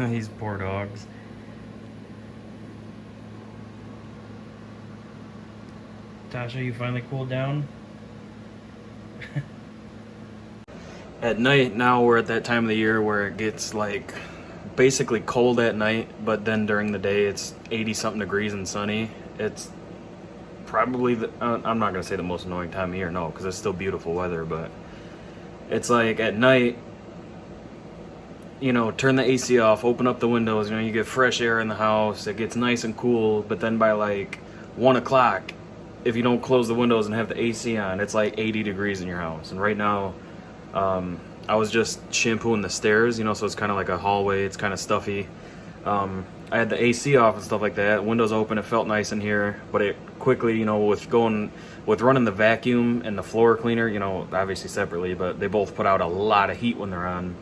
These poor dogs. Tasha, you finally cooled down? At night, now we're at that time of the year where it gets like basically cold at night, but then during the day it's 80 something degrees and sunny. It's probably I'm not gonna say the most annoying time of year, no, because it's still beautiful weather, but it's like at night, you know, turn the AC off, open up the windows, you know, you get fresh air in the house, it gets nice and cool, but then by like 1 o'clock, if you don't close the windows and have the AC on, it's like 80 degrees in your house. And right now, I was just shampooing the stairs, you know, so it's kind of like a hallway, it's kind of stuffy. I had the AC off and stuff like that, windows open, it felt nice in here, but it quickly, you know, with running the vacuum and the floor cleaner, you know, obviously separately, but they both put out a lot of heat when they're on.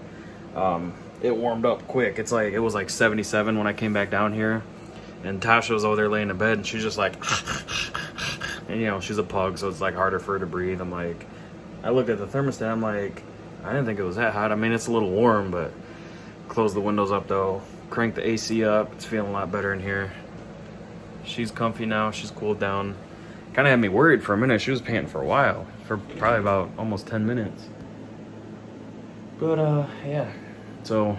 It warmed up quick. It was like 77 when I came back down here, and Tasha was over there laying in bed, and she's just like, and you know, she's a pug, so it's like harder for her to breathe. I'm like, I looked at the thermostat, I'm like, I didn't think it was that hot. I mean, it's a little warm, but close the windows up though, crank the AC up, it's feeling a lot better in here. She's comfy now, she's cooled down. Kind of had me worried for a minute. She was panting for a while, for probably about almost 10 minutes. But yeah, so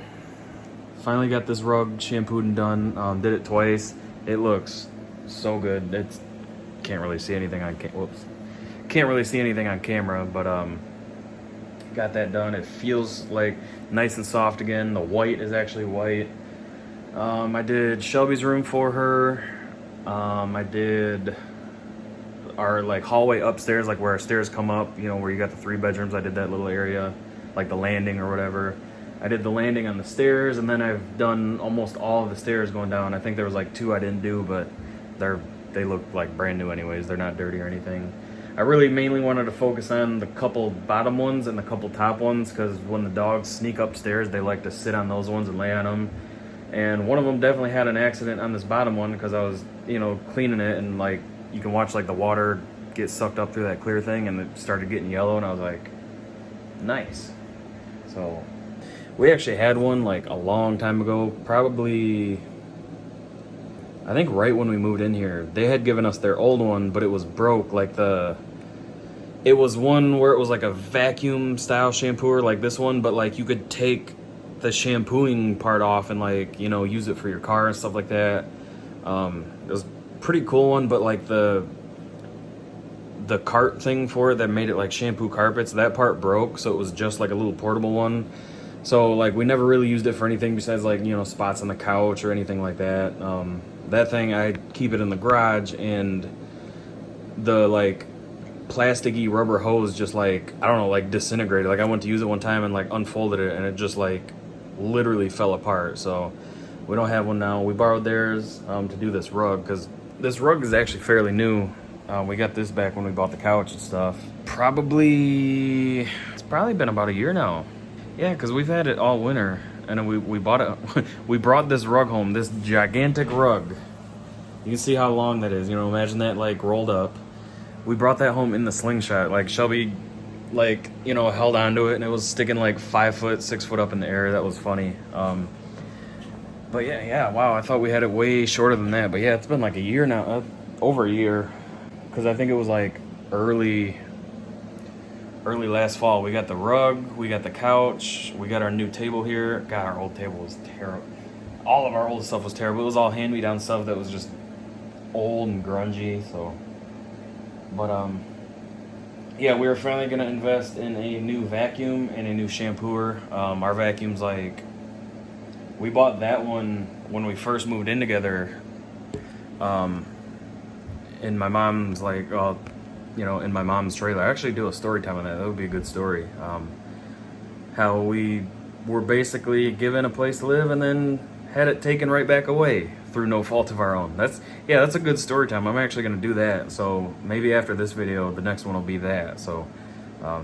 finally got this rug shampooed and done. Did it twice. It looks so good. It's can't really see anything on camera, but got that done. It feels like nice and soft again. The white is actually white. I did Shelby's room for her. I did our like hallway upstairs, like where our stairs come up, you know, where you got the 3 bedrooms. I did that little area, like the landing or whatever. I did the landing on the stairs, and then I've done almost all of the stairs going down. I think there was like 2 I didn't do, but they look like brand new anyways. They're not dirty or anything. I really mainly wanted to focus on the couple bottom ones and the couple top ones, because when the dogs sneak upstairs, they like to sit on those ones and lay on them. And one of them definitely had an accident on this bottom one, because I was, you know, cleaning it, and like you can watch like the water get sucked up through that clear thing, and it started getting yellow, and I was like, nice. So we actually had one like a long time ago, probably I think right when we moved in here. They had given us their old one, but it was broke. Like it was one where it was like a vacuum style shampooer like this one, but like you could take the shampooing part off and like, you know, use it for your car and stuff like that. It was a pretty cool one, but like the cart thing for it that made it like shampoo carpets, that part broke, so it was just like a little portable one. So like we never really used it for anything besides like, you know, spots on the couch or anything like that. That thing, I keep it in the garage, and the like plasticky rubber hose just like, I don't know, like disintegrated. Like I went to use it one time and like unfolded it, and it just like literally fell apart. So we don't have one now. We borrowed theirs to do this rug, because this rug is actually fairly new. We got this back when we bought the couch and stuff. It's probably been about a year now. Yeah, because we've had it all winter, and then we bought it. We brought this rug home, this gigantic rug. You can see how long that is. You know, imagine that like rolled up. We brought that home in the slingshot. Like Shelby, like, you know, held onto it, and it was sticking like 5 foot, 6 foot up in the air. That was funny. But yeah, wow. I thought we had it way shorter than that. But yeah, it's been like a year now, over a year, because I think it was like early last fall. We got the rug, we got the couch, we got our new table here. God, our old table was terrible. All of our old stuff was terrible. It was all hand-me-down stuff that was just old and grungy. So, but yeah, we were finally gonna invest in a new vacuum and a new shampooer. Our vacuum's like, we bought that one when we first moved in together. And my mom's like, you know, in my mom's trailer. I actually do a story time on that. That would be a good story. How we were basically given a place to live and then had it taken right back away through no fault of our own. That's a good story time. I'm actually going to do that. So maybe after this video, the next one will be that. So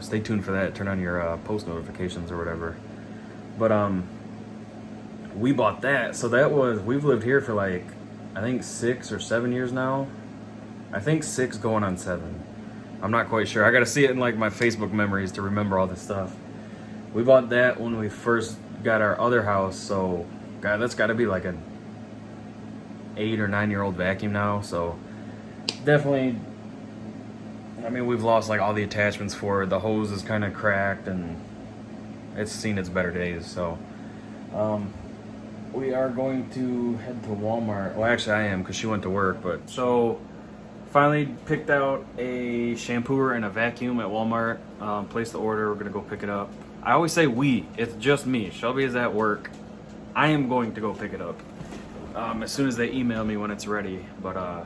stay tuned for that. Turn on your post notifications or whatever. But we bought that. So we've lived here for like, I think 6 or 7 years now. I think 6 going on 7. I'm not quite sure. I got to see it in like my Facebook memories to remember all this stuff. We bought that when we first got our other house. So God, that's got to be like an 8 or 9-year-old vacuum now. So definitely, I mean, we've lost like all the attachments for it. The hose is kind of cracked and it's seen its better days. So we are going to head to Walmart. Well, actually I am, because she went to work. But so finally picked out a shampooer and a vacuum at Walmart. Placed the order. We're gonna go pick it up. I always say we. It's just me. Shelby is at work. I am going to go pick it up as soon as they email me when it's ready. But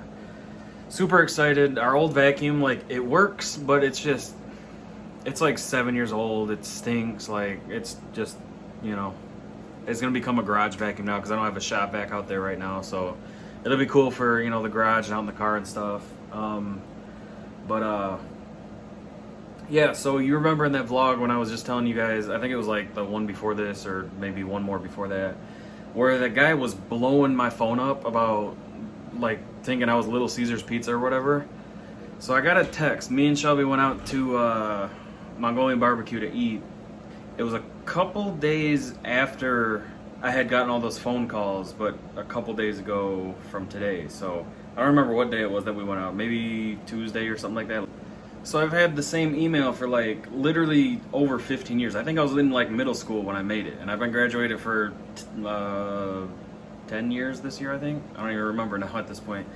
super excited. Our old vacuum, like, it works, but it's just, it's like 7 years old. It stinks. Like, it's just, you know, it's gonna become a garage vacuum now because I don't have a shop vac out there right now. So it'll be cool for, you know, the garage and out in the car and stuff. Yeah, so you remember in that vlog when I was just telling you guys, I think it was like the one before this or maybe one more before that, where that guy was blowing my phone up about, like, thinking I was Little Caesars Pizza or whatever. So I got a text. Me and Shelby went out to Mongolian barbecue to eat. It was a couple days after I had gotten all those phone calls, but a couple days ago from today. So I don't remember what day it was that we went out. Maybe Tuesday or something like that. So I've had the same email for like literally over 15 years. I think I was in like middle school when I made it. And I've been graduated for 10 years this year, I think. I don't even remember now at this point.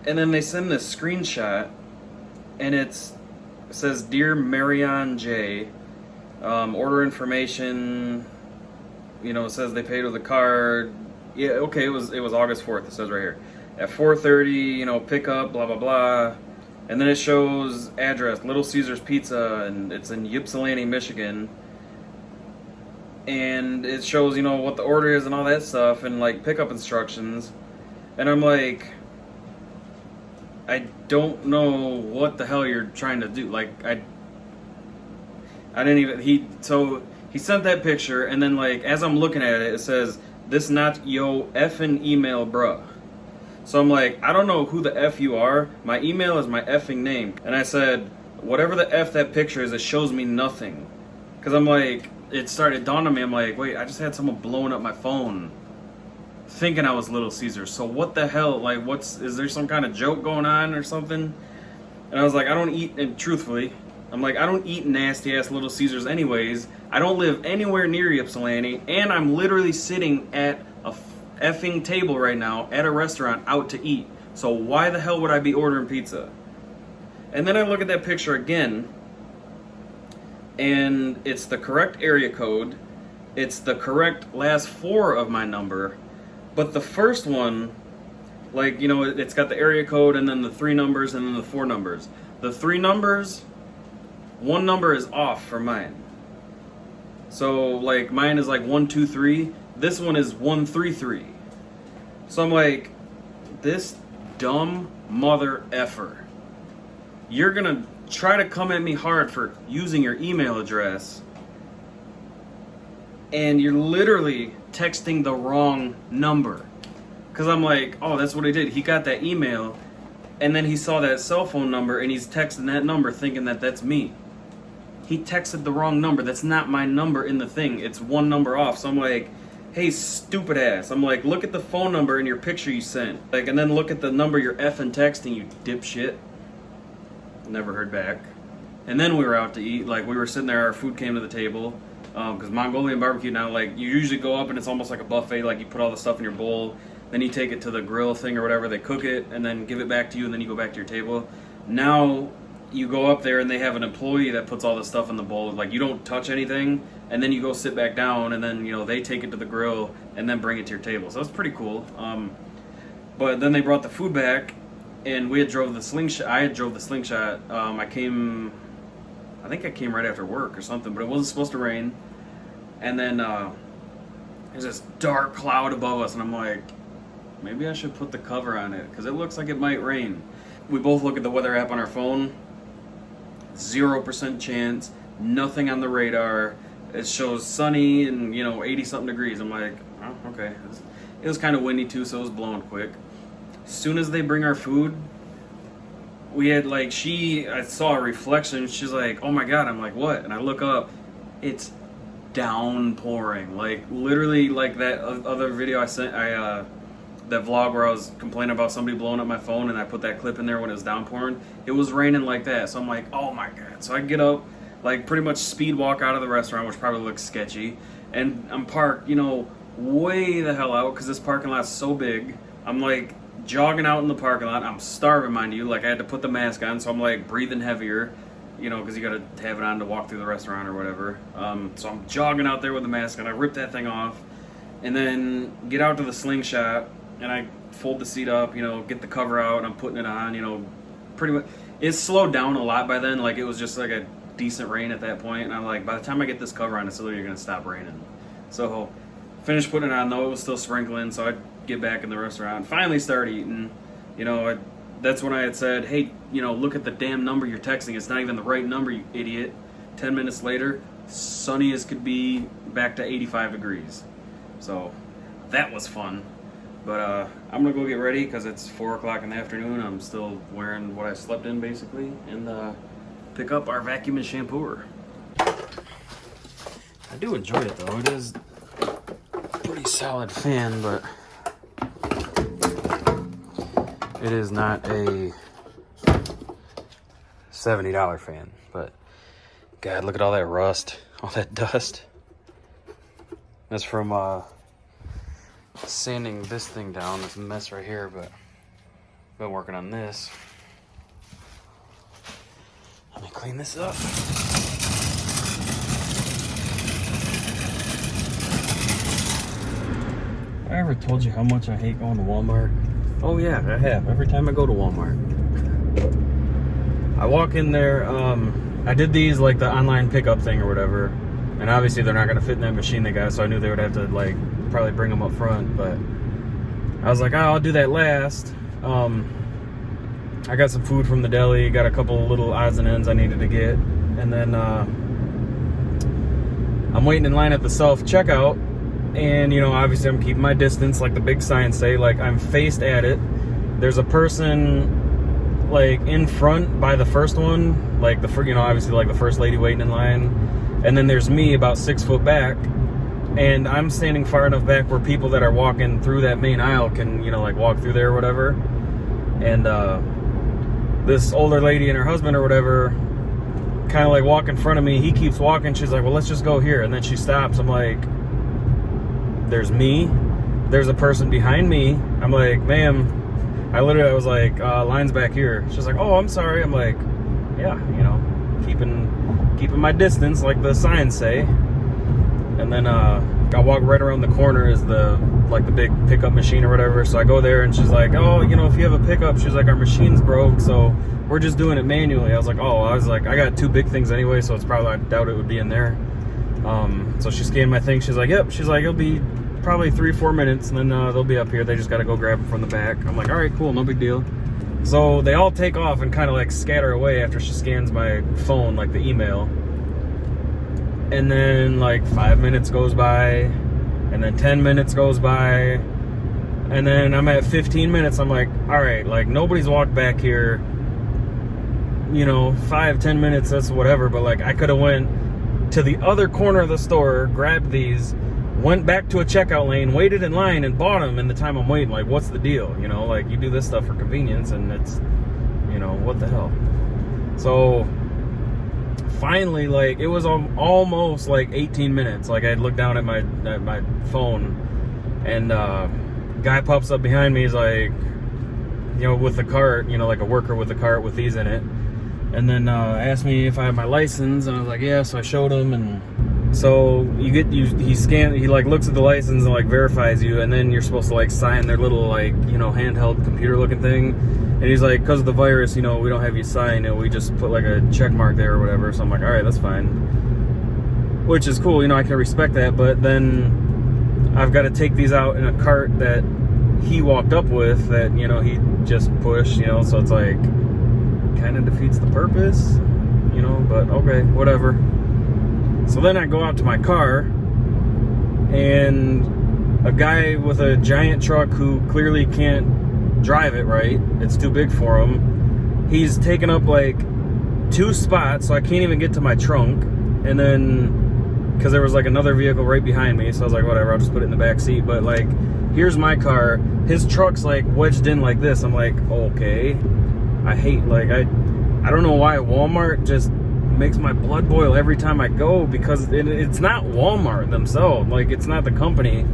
And then they send this screenshot and it says, "Dear Marion J, order information," you know, it says they paid with a card. Yeah, okay, it was August 4th, it says right here. At 4:30, you know, pick up, blah, blah, blah. And then it shows address, Little Caesars Pizza, and it's in Ypsilanti, Michigan. And it shows, you know, what the order is and all that stuff, and like pickup instructions. And I'm like, I don't know what the hell you're trying to do. Like, I didn't even, he sent that picture, and then like, as I'm looking at it, it says, "This not yo effing email, bruh." So I'm like, I don't know who the F you are. My email is my effing name. And I said, whatever the F that picture is, it shows me nothing. Because I'm like, it started dawn on me. I'm like, wait, I just had someone blowing up my phone thinking I was Little Caesars. So what the hell? Like, is there some kind of joke going on or something? And I was like, I don't eat, and truthfully, I'm like, I don't eat nasty ass Little Caesars anyways. I don't live anywhere near Ypsilanti. And I'm literally sitting at a effing table right now at a restaurant out to eat. So why the hell would I be ordering pizza? And then I look at that picture again, and it's the correct area code. It's the correct last 4 of my number. But the first one, like, you know, it's got the area code and then the 3 numbers and then the 4 numbers. The 3 numbers, 1 number is off for mine. So like mine is like 123. This one is 133. So I'm like, this dumb mother effer. You're gonna try to come at me hard for using your email address, and you're literally texting the wrong number. Because I'm like, oh, that's what he did. He got that email, and then he saw that cell phone number, and he's texting that number thinking that that's me. He texted the wrong number. That's not my number in the thing. It's 1 number off. So I'm like, hey, stupid ass. I'm like, look at the phone number in your picture you sent. Like, and then look at the number you're effing texting, you dipshit. Never heard back. And then we were out to eat. Like, we were sitting there, our food came to the table. Because Mongolian barbecue now, like, you usually go up and it's almost like a buffet. Like, you put all the stuff in your bowl, then you take it to the grill thing or whatever. They cook it and then give it back to you, and then you go back to your table. Now you go up there and they have an employee that puts all the stuff in the bowl. Like, you don't touch anything, and then you go sit back down, and then, you know, they take it to the grill and then bring it to your table. So it's pretty cool. But then they brought the food back, and we had drove the slingshot. I had drove the slingshot. I think I came right after work or something, but it wasn't supposed to rain. And then there's this dark cloud above us, and I'm like, maybe I should put the cover on it because it looks like it might rain. We both look at the weather app on our phone. 0% chance, nothing on the radar. It shows sunny and, you know, 80-something degrees. I'm like, oh, okay. It was kind of windy too, so it was blowing quick. As soon as they bring our food, we had like, I saw a reflection. She's like, oh my God. I'm like, what? And I look up. It's downpouring. Like literally, like that other video I sent, that vlog where I was complaining about somebody blowing up my phone, and I put that clip in there when it was downpouring. It was raining like that, so I'm like, oh my god. So I get up, like pretty much speed walk out of the restaurant, which probably looks sketchy, and I'm parked, you know, way the hell out because this parking lot's so big. I'm like jogging out in the parking lot. I'm starving, mind you. Like I had to put the mask on, so I'm like breathing heavier, you know, because you got to have it on to walk through the restaurant or whatever. So I'm jogging out there with the mask on. I rip that thing off, and then get out to the slingshot, and I fold the seat up, you know, get the cover out, and I'm putting it on, you know, pretty much. It's slowed down a lot by then. Like it was just like a decent rain at that point, and I'm like, by the time I get this cover on, it's literally going to stop raining. So finished putting it on, though it was still sprinkling, so I get back in the restaurant, finally start eating. You know, that's when I had said, hey, you know, look at the damn number you're texting. It's not even the right number, you idiot. 10 minutes later, sunny as could be, back to 85 degrees. So that was fun. But I'm going to go get ready because it's 4 o'clock in the afternoon. I'm still wearing what I slept in, basically, and pick up our vacuum and shampooer. I do enjoy it, though. It is a pretty solid fan, but it is not a $70 fan. But God, look at all that rust, all that dust. That's from sanding this thing down. It's a mess right here, but I've been working on this. Let me clean this up. Have I ever told you how much I hate going to Walmart? Oh yeah, I have. Every time I go to Walmart. I walk in there, I did these like the online pickup thing or whatever, and obviously they're not going to fit in that machine they got, so I knew they would have to like probably bring them up front, but I was like, oh, I'll do that last. I got some food from the deli, got a couple little odds and ends I needed to get, and then I'm waiting in line at the self-checkout, and you know, obviously I'm keeping my distance like the big signs say, like I'm faced at it. There's a person like in front by the first one, like the first, you know, obviously like the first lady waiting in line, and then there's me about 6 foot back, and I'm standing far enough back where people that are walking through that main aisle can, you know, like walk through there or whatever. And this older lady and her husband or whatever kind of like walk in front of me. He keeps walking. She's like, well, let's just go here. And then she stops. I'm like, there's me. There's a person behind me. I'm like, ma'am. I was like, line's back here. She's like, oh, I'm sorry. I'm like, yeah, you know, keeping my distance like the signs say. And then I walk right around the corner is the big pickup machine or whatever. So I go there and she's like, oh, you know, if you have a pickup, she's like, our machine's broke, so we're just doing it manually. I was like, I got 2 big things anyway, so it's probably, I doubt it would be in there. So she scanned my thing. She's like, yep. She's like, it'll be probably 3-4 minutes, and then they'll be up here. They just got to go grab it from the back. I'm like, all right, cool, no big deal. So they all take off and kind of like scatter away after she scans my phone, like the email. And then like 5 minutes goes by, and then 10 minutes goes by, and then I'm at 15 minutes. I'm like, all right, like nobody's walked back here, you know, 5-10 minutes, that's whatever. But like I could have went to the other corner of the store, grabbed these, went back to a checkout lane, waited in line, and bought them in the time I'm waiting. Like, what's the deal? You know, like you do this stuff for convenience, and it's, you know, what the hell. So finally, like it was almost like 18 minutes. Like I looked down at my phone, and guy pops up behind me. He's like, you know, with the cart, you know, like a worker with a cart with these in it, and then asked me if I have my license, and I was like, yeah. So I showed him, and so he like looks at the license and like verifies you, and then you're supposed to like sign their little like, you know, handheld computer looking thing. And he's like, because of the virus, you know, we don't have you sign it. We just put like a check mark there or whatever. So I'm like, all right, that's fine. Which is cool, you know, I can respect that. But then I've got to take these out in a cart that he walked up with that, you know, he just pushed, you know. So it's like, kind of defeats the purpose, you know, but okay, whatever. So then I go out to my car, and a guy with a giant truck who clearly can't drive it right, it's too big for him, he's taken up like 2 spots, so I can't even get to my trunk. And then because there was like another vehicle right behind me, so I was like, whatever, I'll just put it in the back seat. But like, here's my car, his truck's like wedged in like this. I'm like, okay. I hate, like, I don't know why Walmart just makes my blood boil every time I go, because it's not Walmart themselves, like, it's not the company,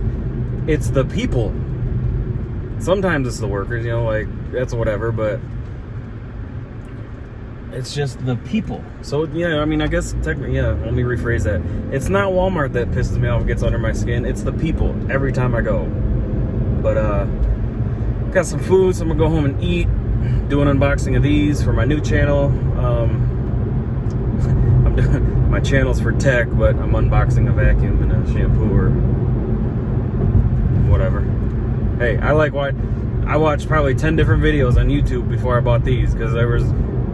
it's the people. Sometimes it's the workers, you know, like, that's whatever, but it's just the people. So, yeah, I mean, I guess technically, yeah, let me rephrase that. It's not Walmart that pisses me off, gets under my skin, it's the people every time I go. But, got some food, so I'm gonna go home and eat, do an unboxing of these for my new channel. I'm doing, my channel's for tech, but I'm unboxing a vacuum and a shampooer. Whatever. Hey, I watched probably 10 different videos on YouTube before I bought these, because there was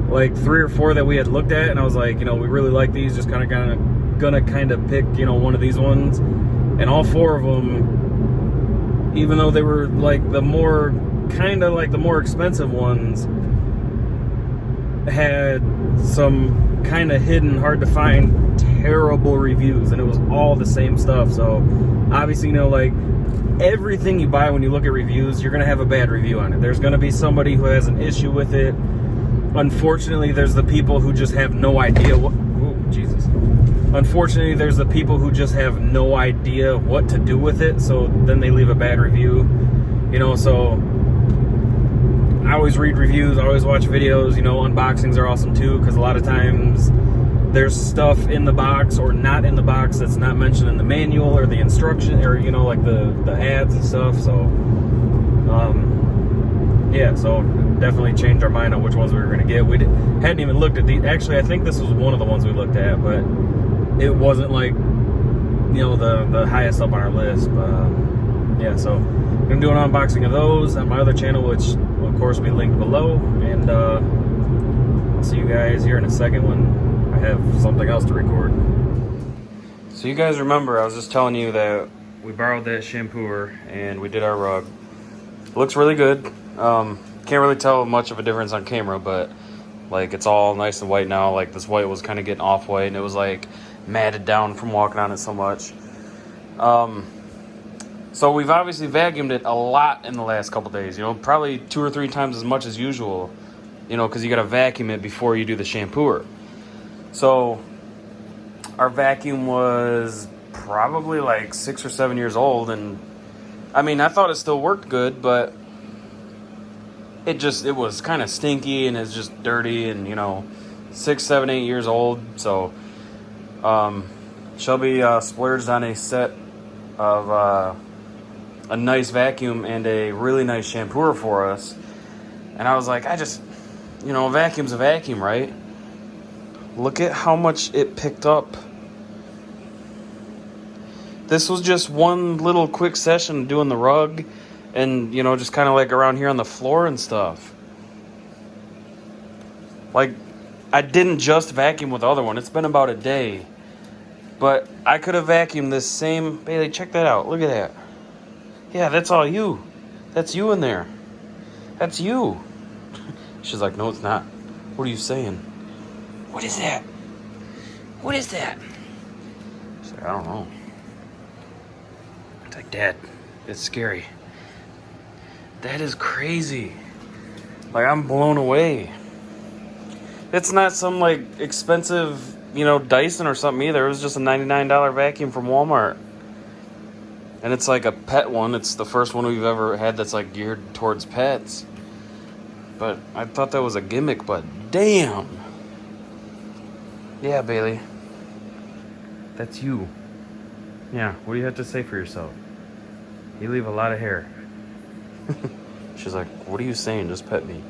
like 3 or 4 that we had looked at, and I was like, you know, we really like these, just gonna pick, you know, one of these ones. And all 4 of them, even though they were like the more expensive ones, had some kind of hidden, hard to find, terrible reviews, and it was all the same stuff. So obviously, you know, like, everything you buy, when you look at reviews, you're gonna have a bad review on it. There's gonna be somebody who has an issue with it. Unfortunately, there's the people who just have no idea what, oh, Jesus. Unfortunately, there's the people who just have no idea what to do with it, so then they leave a bad review, you know. So I always read reviews, I always watch videos, you know. Unboxings are awesome too, because a lot of times there's stuff in the box or not in the box that's not mentioned in the manual or the instruction, or, you know, like the ads and stuff. So yeah, so definitely changed our mind on which ones we were going to get. We hadn't even looked at these. Actually, I think this was one of the ones we looked at, but it wasn't like, you know, the highest up on our list. But yeah, so I'm going to do an unboxing of those on my other channel, which will of course be linked below. And I'll see you guys here in a second when I have something else to record. So you guys remember, I was just telling you that we borrowed that shampooer and we did our rug. It looks really good. Can't really tell much of a difference on camera, but like, it's all nice and white now. Like, this white was kind of getting off white, and it was like matted down from walking on it so much. So we've obviously vacuumed it a lot in the last couple days, you know, probably 2 or 3 times as much as usual, you know, because you got to vacuum it before you do the shampooer. So our vacuum was probably like 6 or 7 years old, and I mean, I thought it still worked good, but it was kind of stinky and it's just dirty, and, you know, 6, 7, 8 years old. So Shelby splurged on a set of a nice vacuum and a really nice shampooer for us, and I was like, you know, a vacuum's a vacuum, right? Look at how much it picked up. This was just one little quick session doing the rug, and, you know, just kind of like around here on the floor and stuff. Like, I didn't just vacuum with the other one. It's been about a day. But I could have vacuumed this same... Bailey, check that out. Look at that. Yeah, that's all you. That's you in there. That's you. She's like, no, it's not. What are you saying? What is that? What is that? She's like, I don't know. It's like, Dad, it's scary. That is crazy. Like, I'm blown away. It's not some, like, expensive, you know, Dyson or something either. It was just a $99 vacuum from Walmart. And it's like a pet one. It's the first one we've ever had that's, like, geared towards pets. But I thought that was a gimmick, but damn. Yeah, Bailey. That's you. Yeah, what do you have to say for yourself? You leave a lot of hair. She's like, what are you saying? Just pet me.